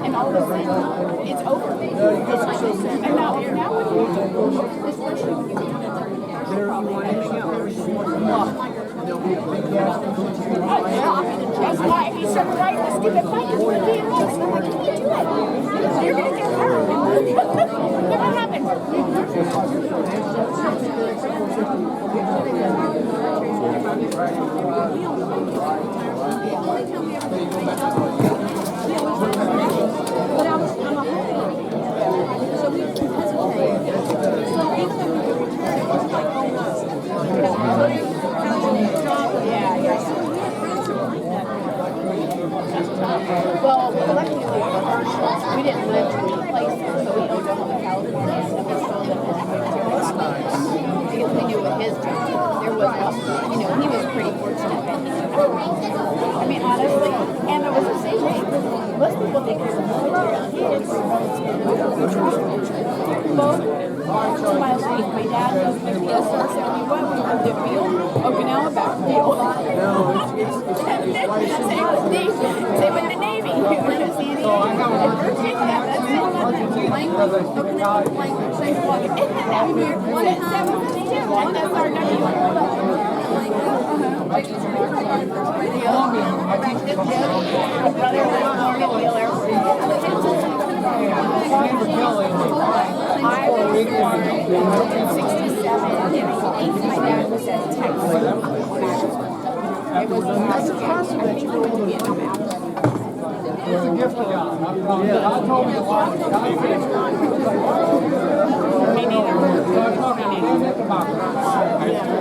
And all of a sudden, it's over. And now what do you do? Especially when you that's why he started writing the stupid fight is going to be in next. I'm like, you can't do it. You're going to get hurt. Never happened. Well, luckily, we didn't live in any places, so we owned a home in California, and we sold it because we knew with his job, there was no, he was pretty fortunate. I mean, honestly, and it was the same way. Most people think he was military. He didn't both 2 miles east. My dad was with the SR-71. We lived in Beale, Okinawa, back to Beale. Same with the Navy. We were to San Diego. That's it. Isn't that weird? 172. And SR-W. I was born in 1967, and I think my dad was at Texas when I was born. It was I think he went to Vietnam after. It's a gift of God. God told me a lot. Me neither.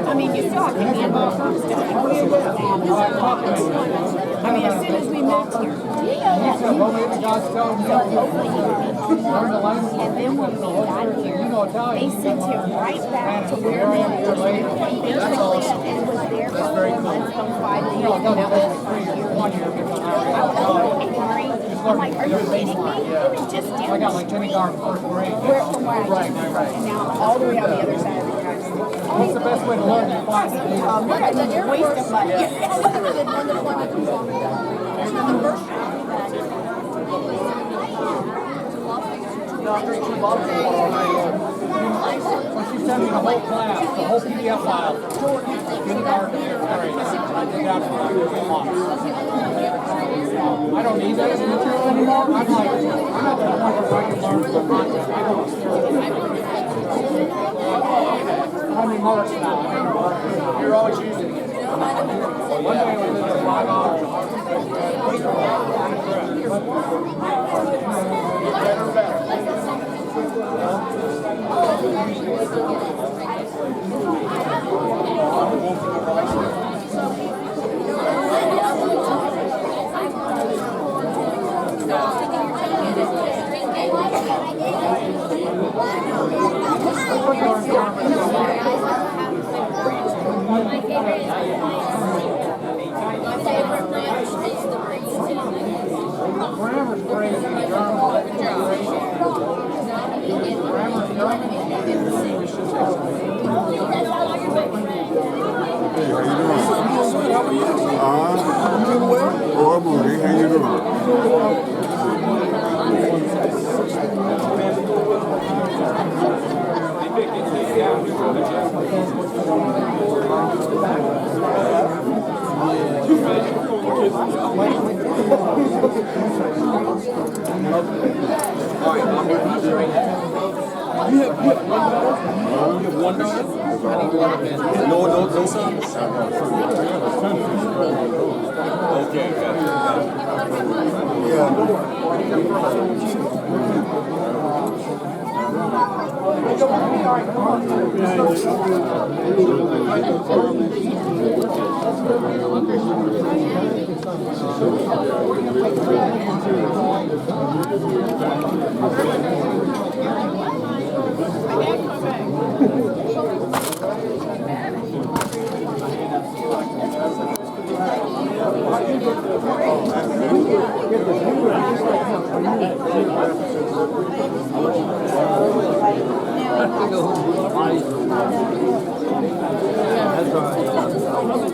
I mean, you still have to handle stuff. I mean, as soon as we moved here, and then when we got here, they sent him right back to where they were. Basically, and was there for 4 months, from 5 years, and that was 1 year. I'm like, are you kidding me? He was just down. I got like kindergarten, first grade. From where I came from. And now all the way on the other side of the country. What's the best way to learn to fly? Waste of money. When she sent me the whole class, the whole PDF file, kindergarten, first grade, I did that for 2 months. I don't need that material anymore. I'm like, I'm not the one where I can learn the content. I don't I'm immersed now. You're always using it. One day I was in the 5 hours. Better and better. Grammar's great. I'm doing well. Oh, I'm okay. How you doing? You have one daughter? No sons? Okay, gotcha.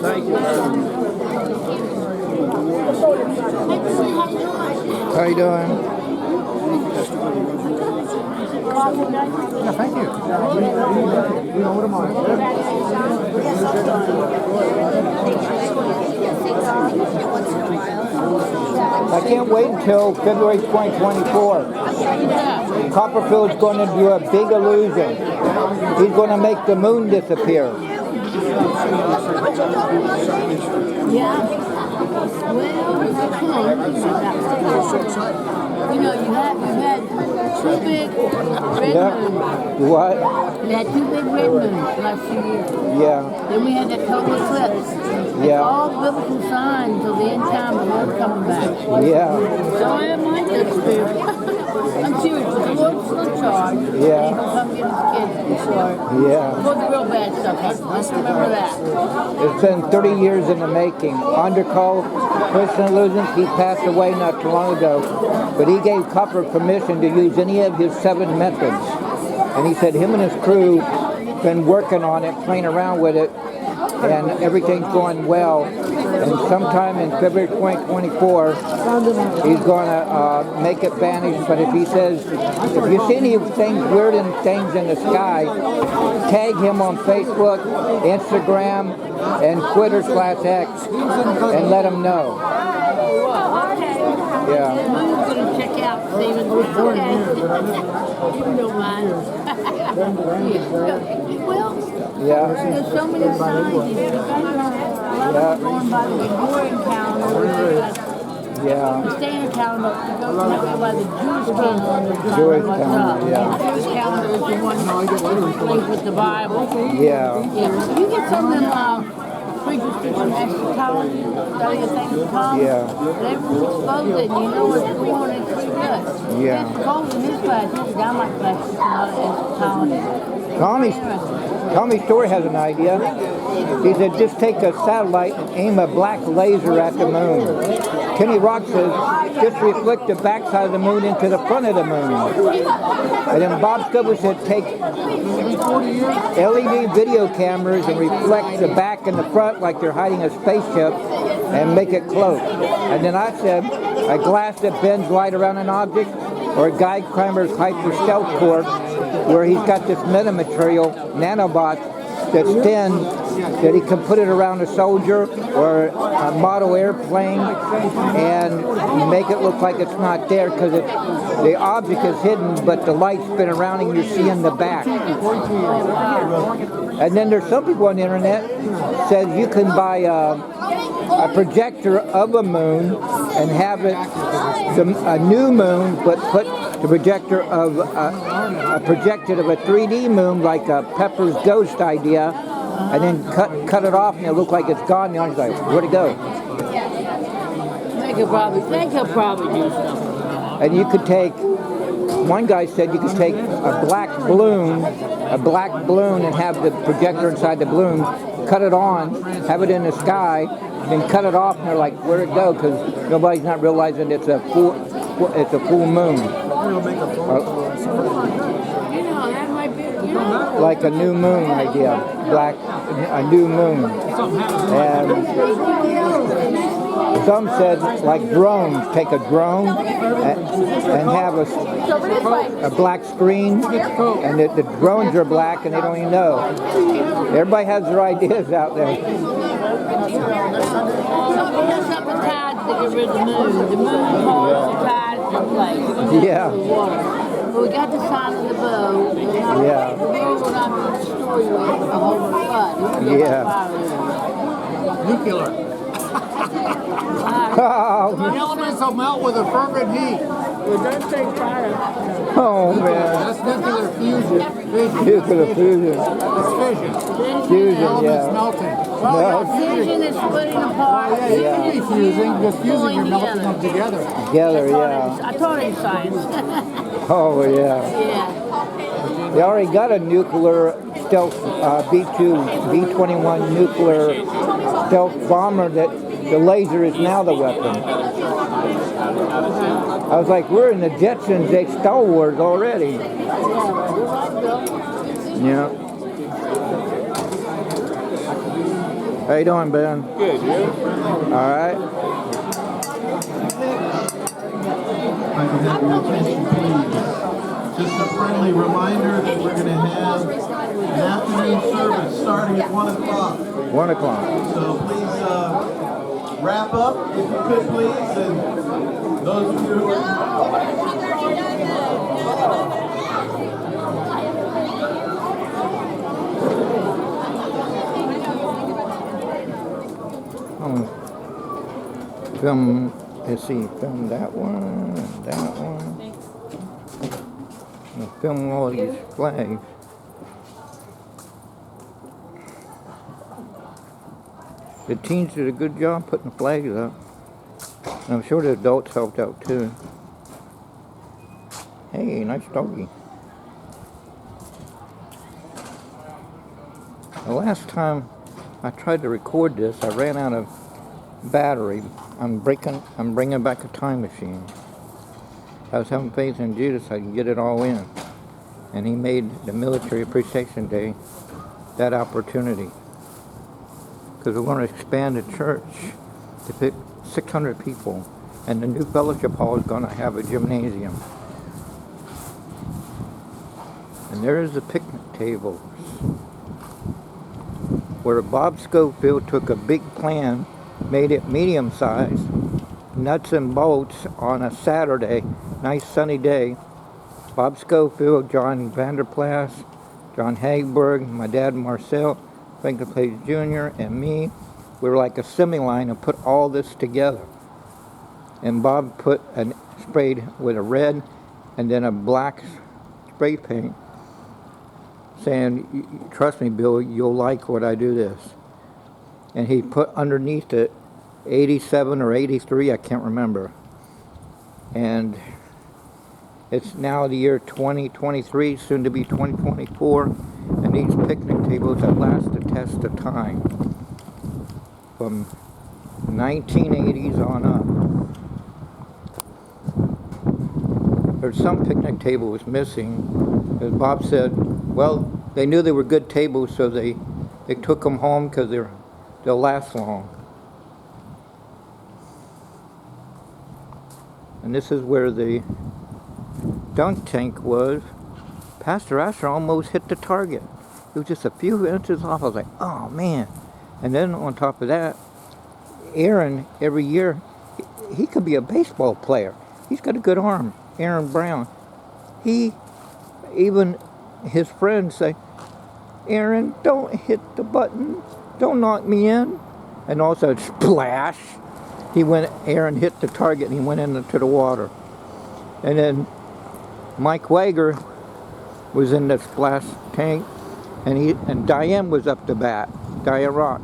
Thank you. How you doing? Yeah, thank you. We don't mind. I can't wait until February 2024. Copperfield's going to do a big illusion. He's going to make the moon disappear. Yeah. Well, you know, you've had two big red moons. What? We had two big red moons last few years. Yeah. Then we had that total eclipse. Yeah. All biblical signs until the end time the Lord's coming back. Yeah. So I am my spirit. I'm serious. The Lord's still in charge. Yeah. And he'll come get his kids before the real bad stuff happens. Let's remember that. It's been 30 years in the making. Undercall, Christian illusions, he passed away not too long ago, but he gave Copper permission to use any of his 7 methods. And he said him and his crew been working on it, playing around with it, and everything's going well. And sometime in February 2024, he's going to make it vanish. But if he says, if you see any things, weird things in the sky, tag him on Facebook, Instagram, and Twitter/X, and let him know. Yeah. I'm going to check out Stephen. Okay. You don't mind. Well, Yeah. there's so many signs. You know, going by the Gregorian calendar. Yeah. The standard calendar to go by the Jewish calendar. Jewish What's calendar, up? yeah. The Jewish calendar is the one that plays with the Bible. Yeah. Yeah. You get some of them preachers teaching eschatology, studying things to come. Yeah. They expose it and you know what's going on. It's pretty good. Yeah. It's cold in his class. He's down my class. It's not eschatology. Tommy Story has an idea. He said, just take a satellite and aim a black laser at the moon. Kenny Rock says, just reflect the backside of the moon into the front of the moon. And then Bob Scubber said, take LED video cameras and reflect the back and the front like they're hiding a spaceship and make it close. And then I said, a glass that bends light around an object, or a guy climber's hyper stealth core, where he's got this metamaterial nanobot that's thin, that he can put it around a soldier or a model airplane and make it look like it's not there because the object is hidden, but the light's been around and you're seeing the back. And then there's some people on the internet says you can buy a projector of a moon and have it a new moon, but put the projector of a projected of a 3D moon, like a Pepper's Ghost idea, and then cut it off and it look like it's gone. The audience like, where'd it go? They could probably do something. And you could take. One guy said you could take a black balloon, and have the projector inside the balloon, cut it on, have it in the sky, then cut it off, and they're like, where'd it go? Because nobody's not realizing it's a full moon. That might be, Like a new moon idea, a new moon. And some said like drones, take a drone and have a black screen, and the drones are black and they don't even know. Everybody has their ideas out there. There's something tied to get rid of the moon. The moon holds the tides in place. Yeah. Well, we got the sign of the bow. Yeah. The bow will not be destroyed with a whole flood. Yeah. Nuclear. Oh, The elements will melt with a fervent heat. It does take fire. oh man. That's nuclear fusion. Fission. Nuclear fusion. It's fission. Fusion, Elements yeah. melting. No. Well, yeah, Fusion is splitting apart. yeah, it can be fusing. Because fusing, Pulling you're melting together. them together. Together, yeah. I taught it in science. Oh, yeah. Yeah. They already got a nuclear stealth B-21 nuclear stealth bomber that The laser is now the weapon. I was like, we're in the Jetsons, they Star Wars already. Yeah. How you doing, Ben? Good, you? All right. If I can have your attention, please. Just a friendly reminder that we're going to have an afternoon service starting at 1 o'clock. 1 o'clock. So please wrap up, if you could, please. And those of you who are... Film, let's see, film that one, that one. And film all these flags. The teens did a good job putting the flags up. And I'm sure the adults helped out too. Hey, nice doggy. The last time I tried to record this, I ran out of battery. I'm bringing back a time machine. I was having faith in Jesus I could get it all in. And he made the Military Appreciation Day that opportunity. Because we want to expand the church to fit 600 people. And the new fellowship hall is going to have a gymnasium. And there's the picnic tables. Where Bob Schofield took a big plan, made it medium size, nuts and bolts on a Saturday, nice sunny day. Bob Schofield, John Vanderplas, John Hagberg, my dad Marcel, Franklin Place Jr., and me, we were like a semi-line and put all this together. And Bob sprayed with a red and then a black spray paint, saying, trust me, Bill, you'll like what I do this. And he put underneath it 87 or 83, I can't remember. And it's now the year 2023, soon to be 2024, and these picnic tables have lasted the test of time. From 1980s on up. There's some picnic table was missing. As Bob said, well, they knew they were good tables, so they took them home because they'll last long. And this is where the dunk tank was. Pastor Asher almost hit the target. It was just a few inches off. I was like, oh man. And then on top of that, Aaron, every year, he could be a baseball player. He's got a good arm. Aaron Brown. Even his friends say, Aaron, don't hit the button. Don't knock me in. And also, splash. Aaron hit the target and he went into the water. And then Mike Wager was in the splash tank, and Diane was up to bat, Diane Rock.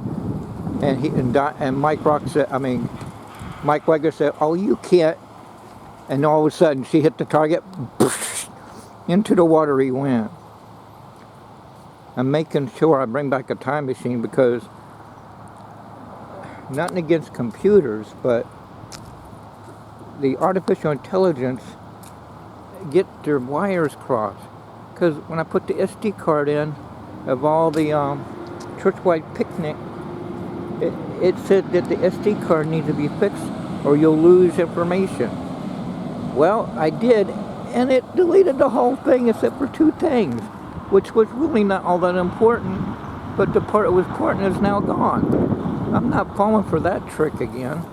And Mike Wager said, oh, you can't. And all of a sudden, she hit the target, into the water he went. I'm making sure I bring back a time machine because nothing against computers, but the artificial intelligence get their wires crossed. Because when I put the SD card in of all the church-wide picnic, it said that the SD card needs to be fixed or you'll lose information. Well, I did, and it deleted the whole thing except for 2 things, which was really not all that important, but the part that was important is now gone. I'm not falling for that trick again.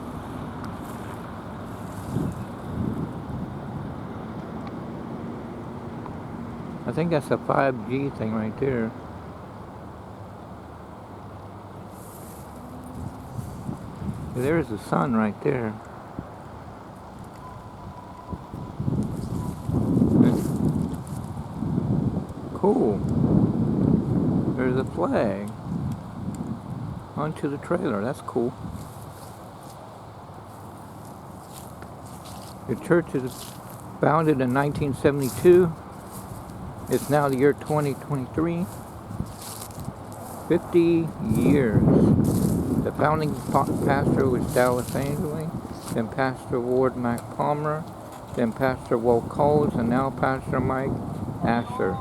I think that's a 5G thing right there. There's the sun right there. Cool. There's a flag onto the trailer. That's cool. The church is founded in 1972. It's now the year 2023. 50 years. The founding pastor was Dallas Ainsley, then Pastor Ward Mac Palmer, then Pastor Will Coles, and now Pastor Mike Asher.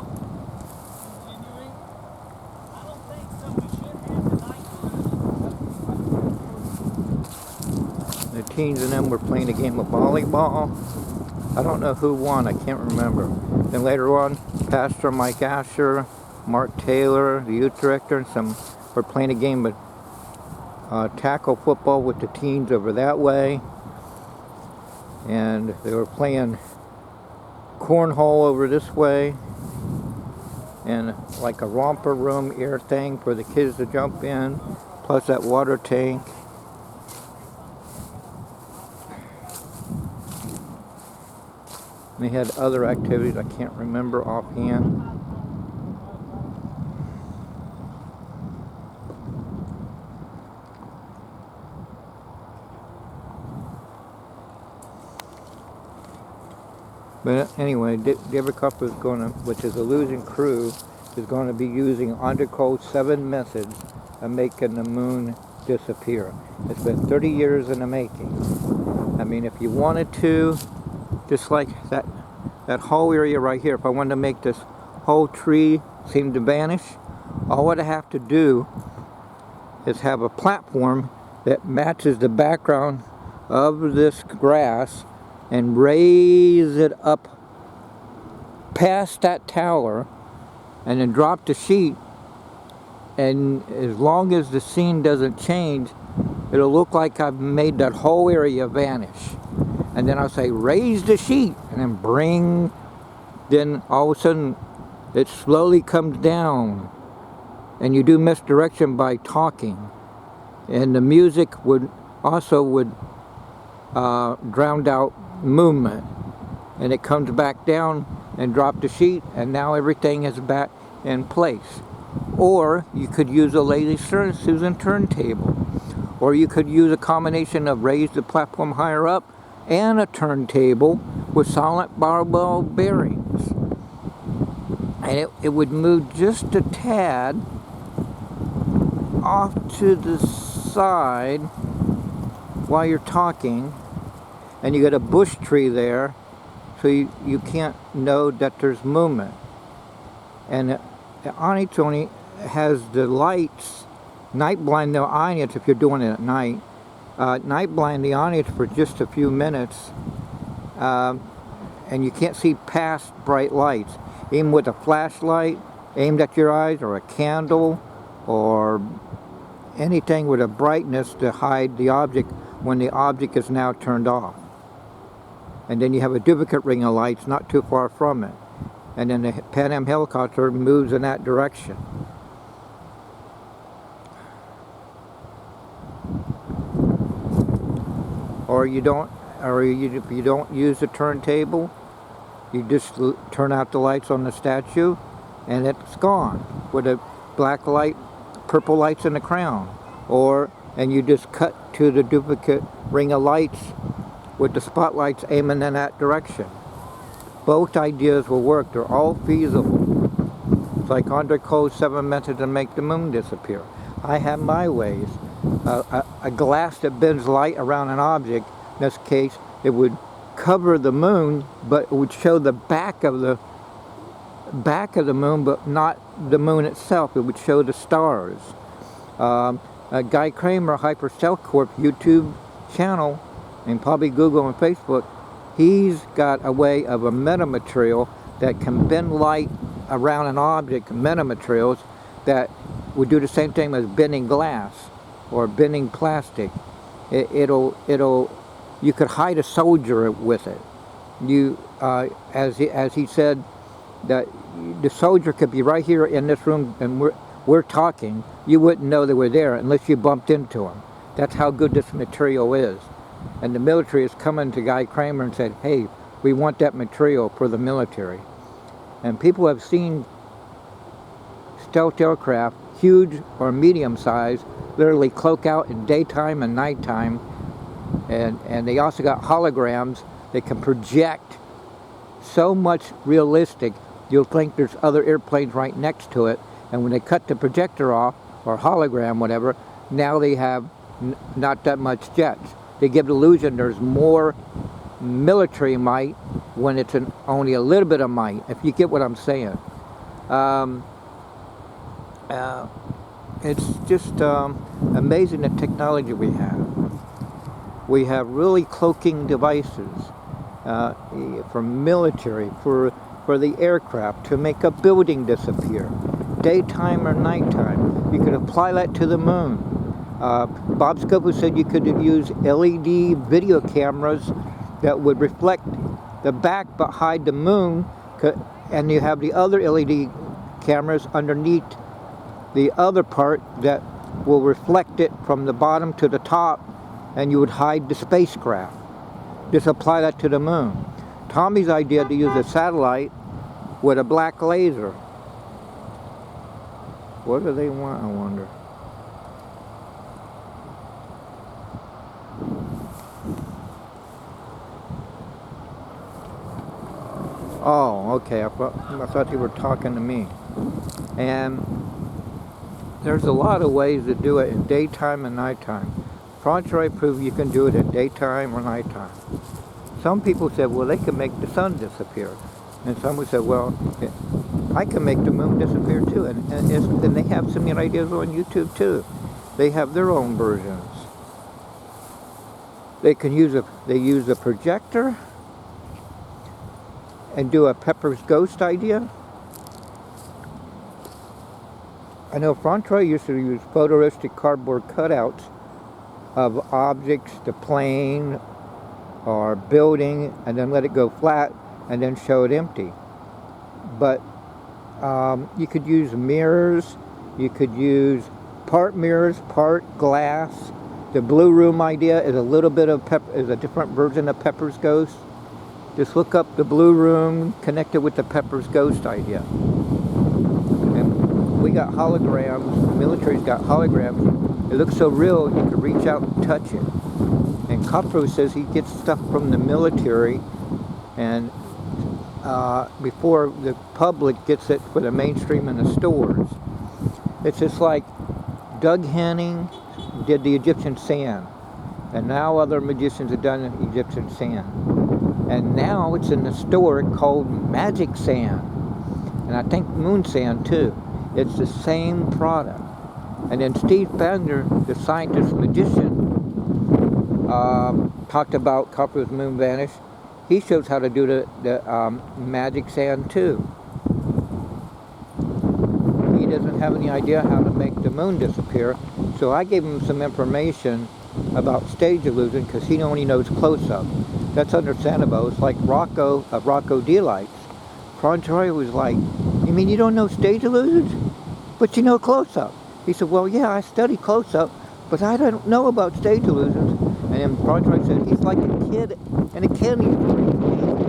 The teens and them were playing a game of volleyball. I don't know who won, I can't remember. Then later on, Pastor Mike Asher, Mark Taylor, the youth director, and some were playing a game of tackle football with the teens over that way. And they were playing cornhole over this way. And like a romper room air thing for the kids to jump in, plus that water tank. They had other activities I can't remember offhand. But anyway, David Copper is going to, which is a losing crew, is going to be using Undercold 7 methods of making the moon disappear. It's been 30 years in the making. I mean, if you wanted to, just like that whole area right here, if I wanted to make this whole tree seem to vanish, all I'd have to do is have a platform that matches the background of this grass and raise it up past that tower and then drop the sheet, and as long as the scene doesn't change, it'll look like I've made that whole area vanish. And then I'll say raise the sheet and then bring, then all of a sudden it slowly comes down, and you do misdirection by talking, and the music would drown out movement, and it comes back down and drop the sheet, and now everything is back in place. Or you could use a Lady Susan turntable, or you could use a combination of raise the platform higher up and a turntable with solid barbell bearings, and it would move just a tad off to the side while you're talking, and you got a bush tree there, so you can't know that there's movement. And the Onyx only has the lights, night blind the Onyx if you're doing it at night, night blind the Onyx for just a few minutes, and you can't see past bright lights. Even with a flashlight aimed at your eyes, or a candle, or anything with a brightness to hide the object when the object is now turned off. And then you have a duplicate ring of lights not too far from it, and then the Pan Am helicopter moves in that direction. Or if you don't use the turntable, you just turn out the lights on the statue, and it's gone with a black light, purple lights in the crown. And you just cut to the duplicate ring of lights with the spotlights aiming in that direction. Both ideas will work. They're all feasible. It's like Andre Cole's 7 methods to make the moon disappear. I have my ways. A glass that bends light around an object, in this case, it would cover the moon, but it would show the back of the moon, but not the moon itself. It would show the stars. Guy Kramer, Hyper Stealth Corp YouTube channel, and probably Google and Facebook, he's got a way of a metamaterial that can bend light around an object, metamaterials that would do the same thing as bending glass or bending plastic. You could hide a soldier with it. As he said, that the soldier could be right here in this room, and we're talking. You wouldn't know they were there unless you bumped into them. That's how good this material is. And the military is coming to Guy Kramer and said, hey, we want that material for the military. And people have seen stealth aircraft, huge or medium size, literally cloak out in daytime and nighttime. And they also got holograms that can project so much realistic, you'll think there's other airplanes right next to it. And when they cut the projector off, or hologram, whatever, now they have not that much jets. They give the illusion there's more military might when it's only a little bit of might, if you get what I'm saying. It's just amazing the technology we have. We have really cloaking devices for military, for the aircraft, to make a building disappear, daytime or nighttime. You could apply that to the moon. Bob Scopo said you could use LED video cameras that would reflect the back but hide the moon, and you have the other LED cameras underneath the other part that will reflect it from the bottom to the top, and you would hide the spacecraft. Just apply that to the moon. Tommy's idea to use a satellite with a black laser. What do they want, I wonder? Oh, okay. I thought you were talking to me. And there's a lot of ways to do it in daytime and nighttime. Frontroy proved you can do it in daytime or nighttime. Some people said, well, they can make the sun disappear. And some would say, well, I can make the moon disappear too. And they have similar ideas on YouTube too. They have their own versions. They can use a projector and do a Pepper's Ghost idea. I know Frontroy used to use photorealistic cardboard cutouts of objects, the plane or building, and then let it go flat and then show it empty. But you could use mirrors, you could use part mirrors, part glass. The blue room idea is a different version of Pepper's Ghost. Just look up the blue room, connect it with the Pepper's Ghost idea. And we got holograms, the military's got holograms. It looks so real, you can reach out and touch it. And Kopro says he gets stuff from the military, and before the public gets it for the mainstream in the stores. It's just like Doug Henning did the Egyptian sand, and now other magicians have done Egyptian sand. And now it's in the store called Magic Sand, and I think Moon Sand too. It's the same product. And then Steve Fender, the scientist magician, talked about Copper's moon vanish. He shows how to do the magic sand too. He doesn't have any idea how to make the moon disappear, so I gave him some information about stage illusion because he only knows close-up. That's understandable. It's like Rocco D-Lights. Frontroy was like, you mean you don't know stage illusions? But you know close-up. He said, well, yeah, I study close-up, but I don't know about stage illusions. And then Frontroy said, he's like a kid in a candy store. He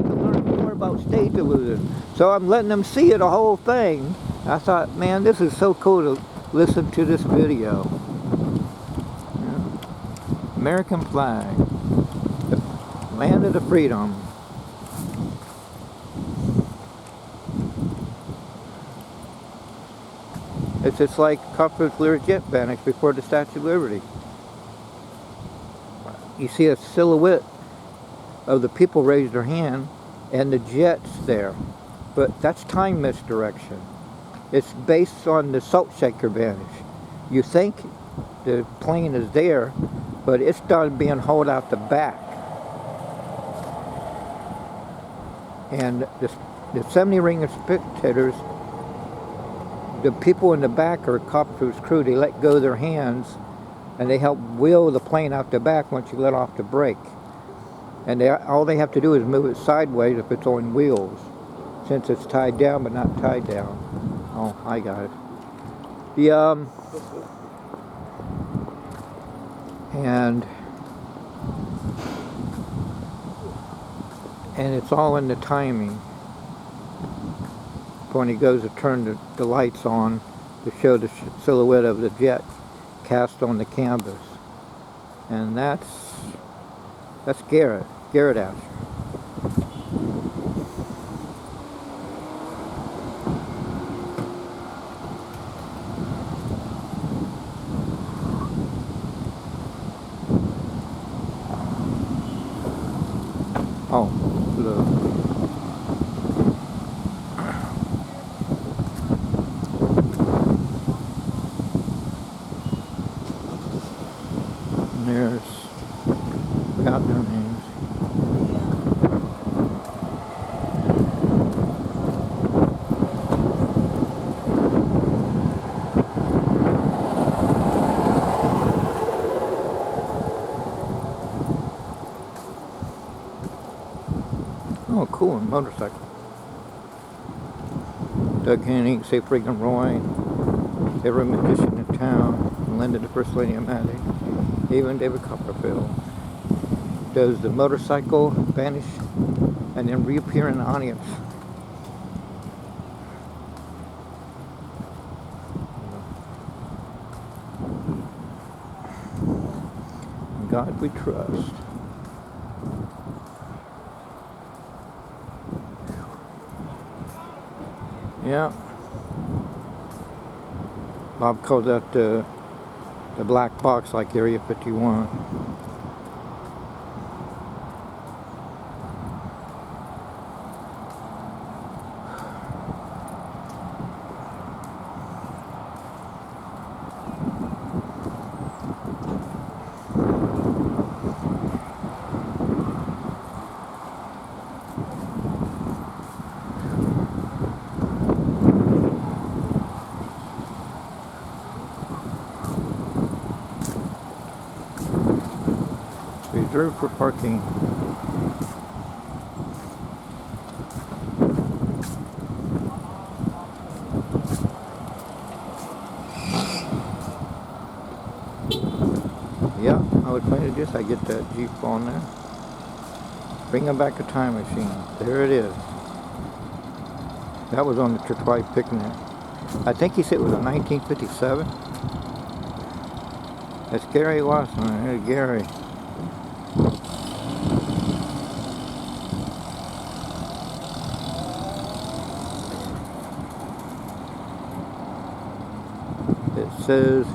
can learn more about stage illusions. So I'm letting them see it, the whole thing. I thought, man, this is so cool to listen to this video. Yeah. American flag. The land of the freedom. It's just like Copper's Learjet vanished before the Statue of Liberty. You see a silhouette of the people raise their hand and the jet's there. But that's time misdirection. It's based on the salt shaker vanish. You think the plane is there, but it's done being hauled out the back. And the 70 ring of spectators, the people in the back are Copper's crew. They let go of their hands and they help wheel the plane out the back once you let off the brake. And all they have to do is move it sideways if it's on wheels, since it's tied down but not tied down. Oh, I got it. And it's all in the timing. When he goes to turn the lights on to show the silhouette of the jet cast on the canvas. And that's Garrett Asher. Oh, look. And there's, forgot their names. Oh, cool, motorcycle. Doug Henning, Say Friggin' Roy, every magician in town, Linda, the First Lady of Magic, even David Copperfield. Does the motorcycle vanish and then reappear in the audience? In God we trust. Yeah. Bob calls that the black box, like Area 51. Reserved for parking. Yeah, I would plan to just, I get that Jeep on there. Bring them back a time machine. There it is. That was on the Church White picnic. I think he said it was in 1957. That's Gary Watson. Hey, Gary. It says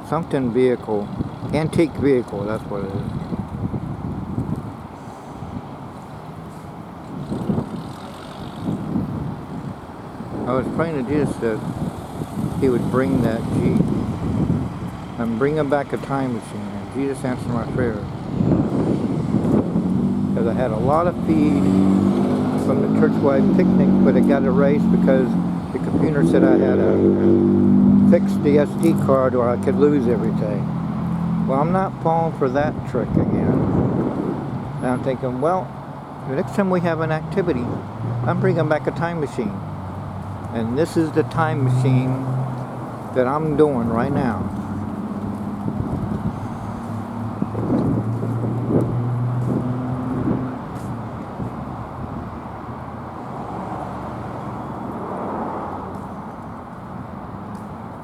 something vehicle, antique vehicle, that's what it is. I was praying to Jesus that he would bring that Jeep and bring him back a time machine, and Jesus answered my prayer. Because I had a lot of feed from the church-wide picnic, but it got erased because the computer said I had to fix the SD card or I could lose everything. Well, I'm not falling for that trick again. And I'm thinking, well, the next time we have an activity, I'm bringing back a time machine. And this is the time machine that I'm doing right now.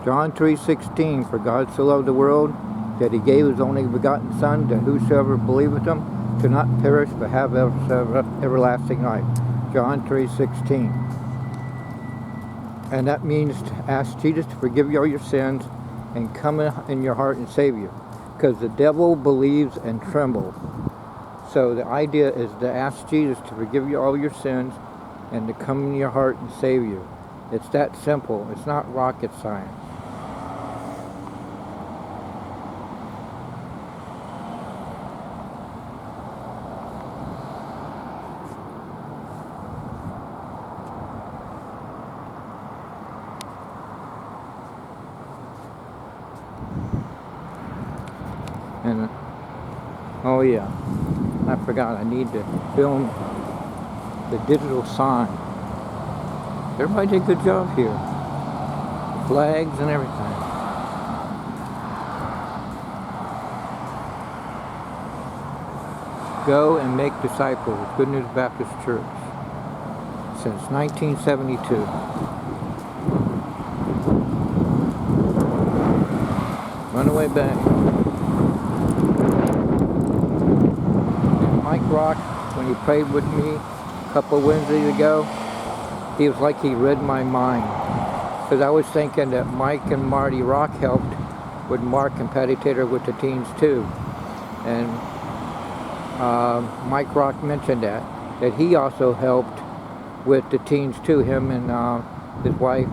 John 3:16, for God so loved the world that he gave his only begotten Son, that whosoever believeth him should not perish but have everlasting life. John 3:16. And that means to ask Jesus to forgive you all your sins and come in your heart and save you. Because the devil believes and trembles. So the idea is to ask Jesus to forgive you all your sins and to come in your heart and save you. It's that simple. It's not rocket science. And oh yeah, I forgot, I need to film the digital sign. Everybody did a good job here. Flags and everything. Go and make disciples, Good News Baptist Church, since 1972. Runaway back. Mike Rock, when he prayed with me a couple of Wednesdays ago, he was like he read my mind. Because I was thinking that Mike and Marty Rock helped with Mark and Patty Tater with the teens too. And Mike Rock mentioned that he also helped with the teens too, him and his wife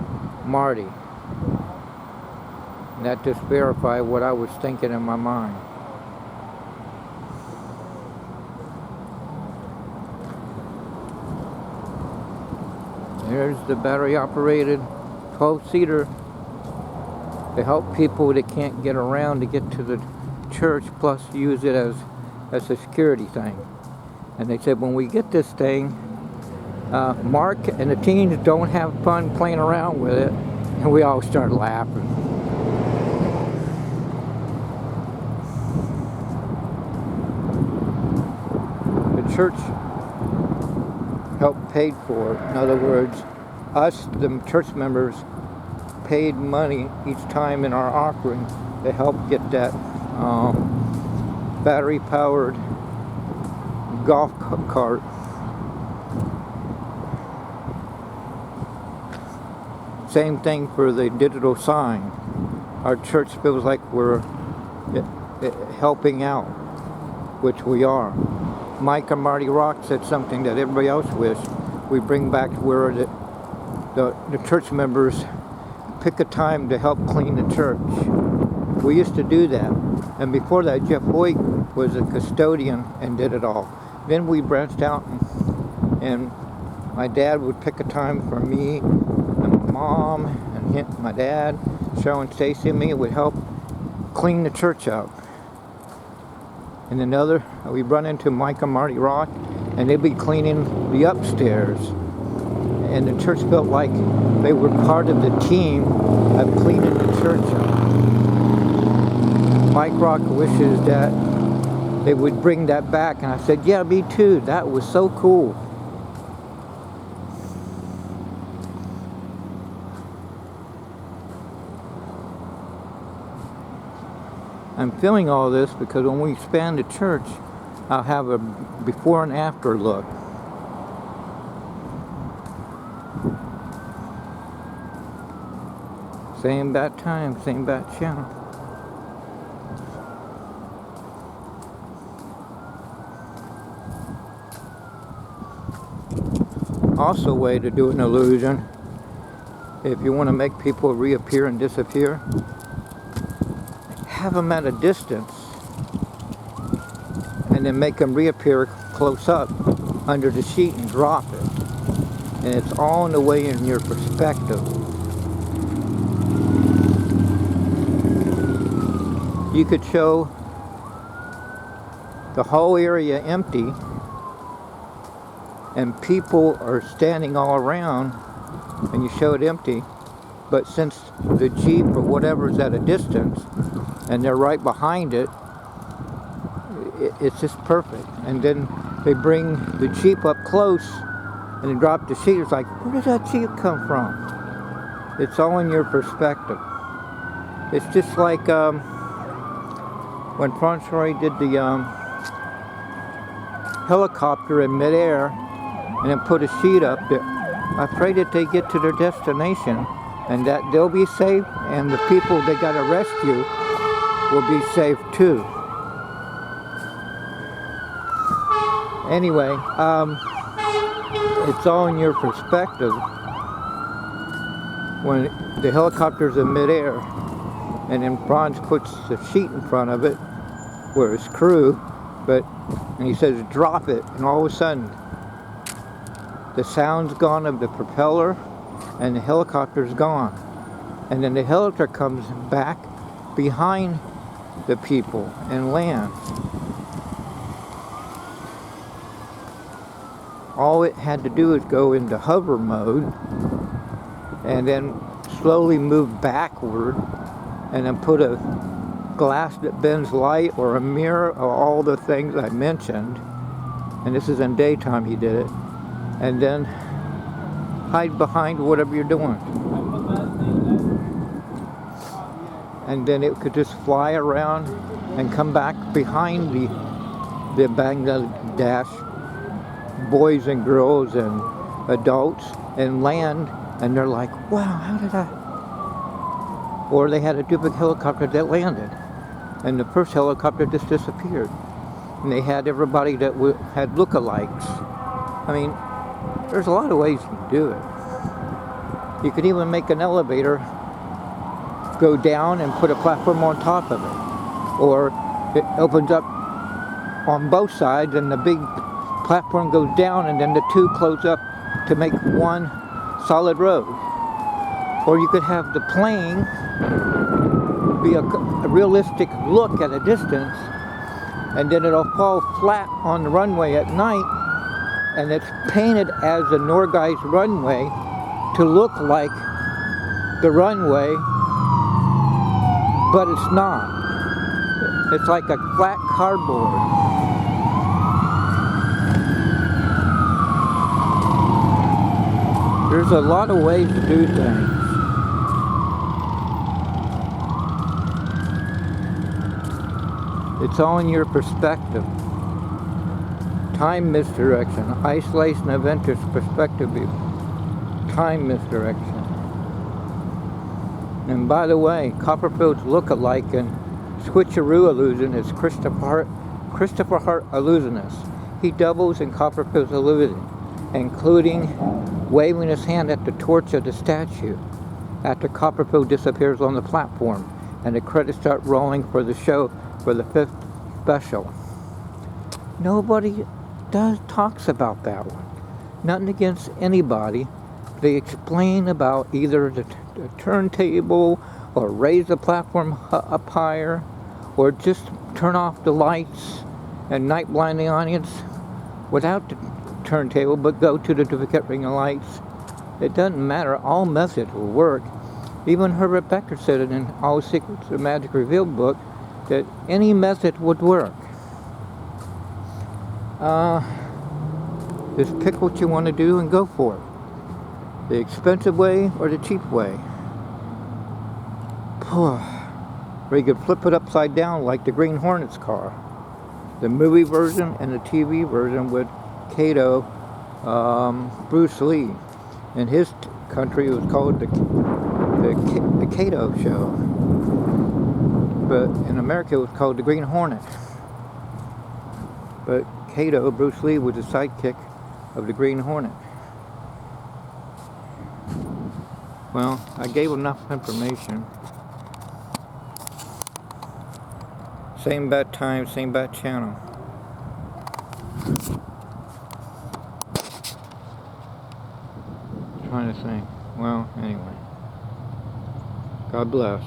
Marty. And that just verified what I was thinking in my mind. There's the battery operated 12-seater to help people that can't get around to get to the church, plus use it as a security thing. And they said when we get this thing, Mark and the teens don't have fun playing around with it, and we all start laughing. The church helped paid for it. In other words, us, the church members, paid money each time in our offering to help get that battery-powered golf cart. Same thing for the digital sign. Our church feels like we're helping out, which we are. Mike and Marty Rock said something that everybody else wished we bring back, where the church members pick a time to help clean the church. We used to do that. And before that, Jeff Hoyt was a custodian and did it all. Then we branched out, and my dad would pick a time for me and my mom and him, my dad, Cheryl and Stacy and me would help clean the church out. And another, we run into Mike and Marty Rock, and they'd be cleaning the upstairs. And the church felt like they were part of the team of cleaning the church up. Mike Rock wishes that they would bring that back, and I said, yeah, me too. That was so cool. I'm filming all this because when we expand the church, I'll have a before and after look. Same bat time, same bat channel. Also, a way to do an illusion, if you want to make people reappear and disappear, have them at a distance and then make them reappear close up under the sheet and drop it. And it's all in the way in your perspective. You could show the whole area empty and people are standing all around, and you show it empty, but since the Jeep or whatever is at a distance and they're right behind it, it's just perfect. And then they bring the Jeep up close and they drop the sheet. It's like, where did that Jeep come from? It's all in your perspective. It's just like when Francois did the helicopter in midair and then put a sheet up there. I pray that they get to their destination and that they'll be safe, and the people they got to rescue will be safe too. Anyway, it's all in your perspective. When the helicopter's in midair and then Franz puts the sheet in front of it where his crew, and he says drop it, and all of a sudden the sound's gone of the propeller and the helicopter's gone. And then the helicopter comes back behind the people and lands. All it had to do is go into hover mode and then slowly move backward and then put a glass that bends light or a mirror or all the things I mentioned. And this is in daytime he did it. And then hide behind whatever you're doing. And then it could just fly around and come back behind the Bangladesh boys and girls and adults and land, and they're like, wow, how did I? Or they had a duplicate helicopter that landed, and the first helicopter just disappeared. And they had everybody that had lookalikes. I mean, there's a lot of ways to do it. You could even make an elevator go down and put a platform on top of it. Or it opens up on both sides and the big platform goes down and then the two close up to make one solid road. Or you could have the plane be a realistic look at a distance, and then it'll fall flat on the runway at night, and it's painted as the Norguy's runway to look like the runway, but it's not. It's like a flat cardboard. There's a lot of ways to do things. It's all in your perspective. Time misdirection, isolation of interest, perspective view. Time misdirection. And by the way, Copperfield's look-alike and switcheroo illusion is Christopher Hart illusionist. He doubles in Copperfield's illusion, including waving his hand at the torch of the statue after Copperfield disappears on the platform and the credits start rolling for the show for the 5th special. Nobody talks about that one. Nothing against anybody. They explain about either the turntable or raise the platform up higher or just turn off the lights and night blind the audience without the turntable, but go to the duplicate ring of lights. It doesn't matter. All methods will work. Even Herbert Becker said it in All Secrets of Magic Revealed book that any method would work. Just pick what you want to do and go for it. The expensive way or the cheap way. Or you could flip it upside down like the Green Hornet's car. The movie version and the TV version with Kato, Bruce Lee. In his country it was called the Kato Show. But in America it was called the Green Hornet. But Kato, Bruce Lee, was the sidekick of the Green Hornet. Well, I gave enough information. Same bad time, same bad channel. Trying to think. Well, anyway. God bless.